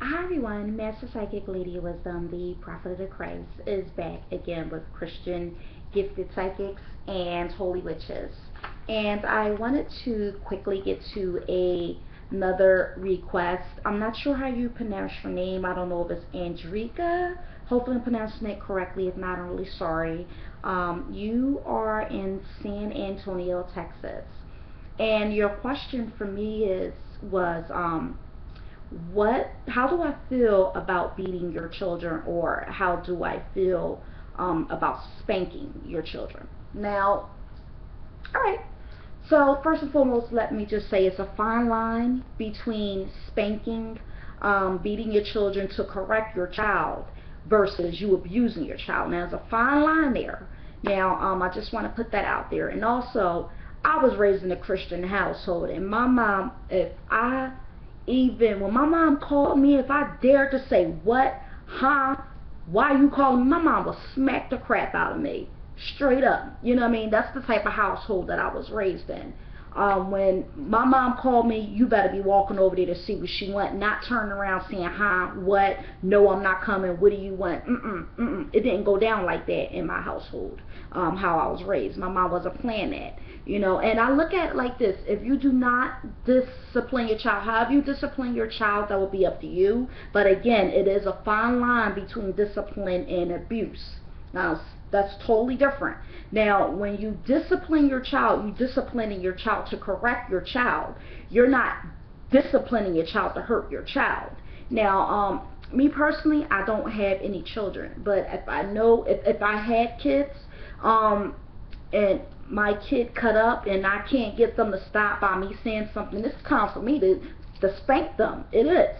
Hi everyone, Master Psychic Lady of Wisdom, the Prophet of the Christ, is back again with Christian Gifted Psychics and Holy Witches. And I wanted to quickly get to another request. I'm not sure how you pronounce your name. I don't know if it's Andrika. Hopefully I'm pronouncing it correctly. If not, I'm really sorry. You are in San Antonio, Texas. And your question for me how do I feel about beating your children, or how do I feel about spanking your children? Now, all right. So first and foremost, let me just say it's a fine line between spanking, beating your children to correct your child, versus you abusing your child. Now, there's a fine line there. Now, I just want to put that out there. And also, I was raised in a Christian household, and my mom, even when my mom called me, if I dared to say, what, huh, why you calling me, my mom would smack the crap out of me. Straight up. You know what I mean? That's the type of household that I was raised in. When my mom called me, you better be walking over there to see what she want, not turning around saying, huh, what, no, I'm not coming, what do you want? It didn't go down like that in my household, how I was raised. My mom wasn't playing that, you know. And I look at it like this: if you do not discipline your child, however you discipline your child, that will be up to you. But again, it is a fine line between discipline and abuse. Now, that's totally different. Now, when you discipline your child, you're disciplining your child to correct your child. You're not disciplining your child to hurt your child. Now, me personally, I don't have any children, but if I had kids, and my kid cut up and I can't get them to stop by me saying something, it's time for me to spank them. It is.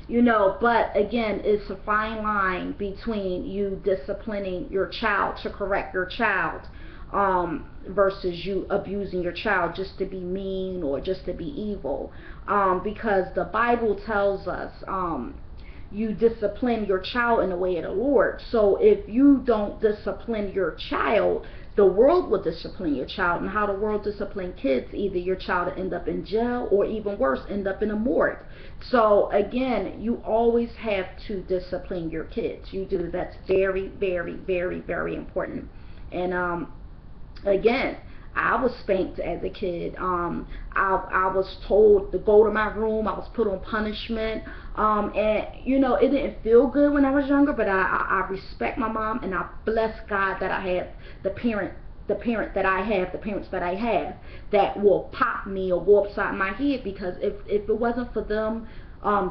You know, but again, it's a fine line between you disciplining your child to correct your child, versus you abusing your child just to be mean or just to be evil. Because the Bible tells us, you discipline your child in the way of the Lord. So if you don't discipline your child, the world will discipline your child. And how the world discipline kids, either your child will end up in jail, or even worse, end up in a morgue. So again, you always have to discipline your kids. You do. That's very, very, very, very important. And again, I was spanked as a kid. I was told to go to my room. I was put on punishment. And you know, it didn't feel good when I was younger, but I respect my mom, and I bless God that I have the parents that I have that will pop me or go upside my head, because if it wasn't for them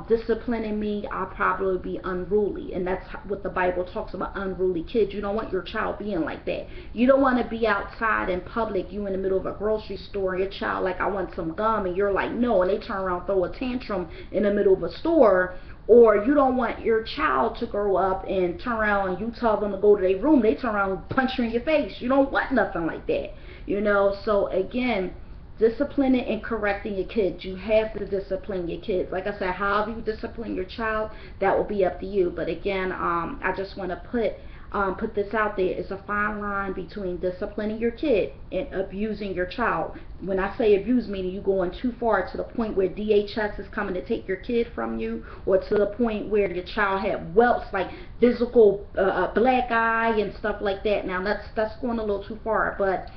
disciplining me, I'll probably be unruly. And that's what the Bible talks about, unruly kids. You don't want your child being like that. You don't want to be outside in public, you in the middle of a grocery store, and your child like, I want some gum, and you're like, no, and they turn around, throw a tantrum in the middle of a store. Or you don't want your child to grow up and turn around and you tell them to go to their room, they turn around and punch you in your face. You don't want nothing like that, you know. So again, disciplining and correcting your kids. You have to discipline your kids. Like I said, however you discipline your child, that will be up to you. But again, I just want to put this out there. It's a fine line between disciplining your kid and abusing your child. When I say abuse, meaning you going too far to the point where DHS is coming to take your kid from you, or to the point where your child had whelps, like physical black eye and stuff like that. Now that's going a little too far. But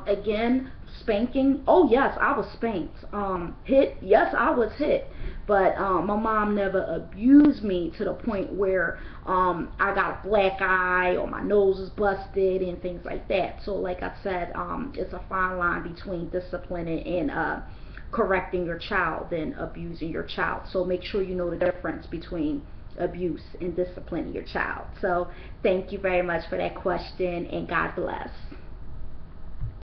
again, spanking, oh yes, I was spanked. Hit, yes, I was hit. But my mom never abused me to the point where I got a black eye or my nose is busted and things like that. So like I said, it's a fine line between disciplining and correcting your child than abusing your child. So make sure you know the difference between abuse and disciplining your child. So thank you very much for that question, and God bless.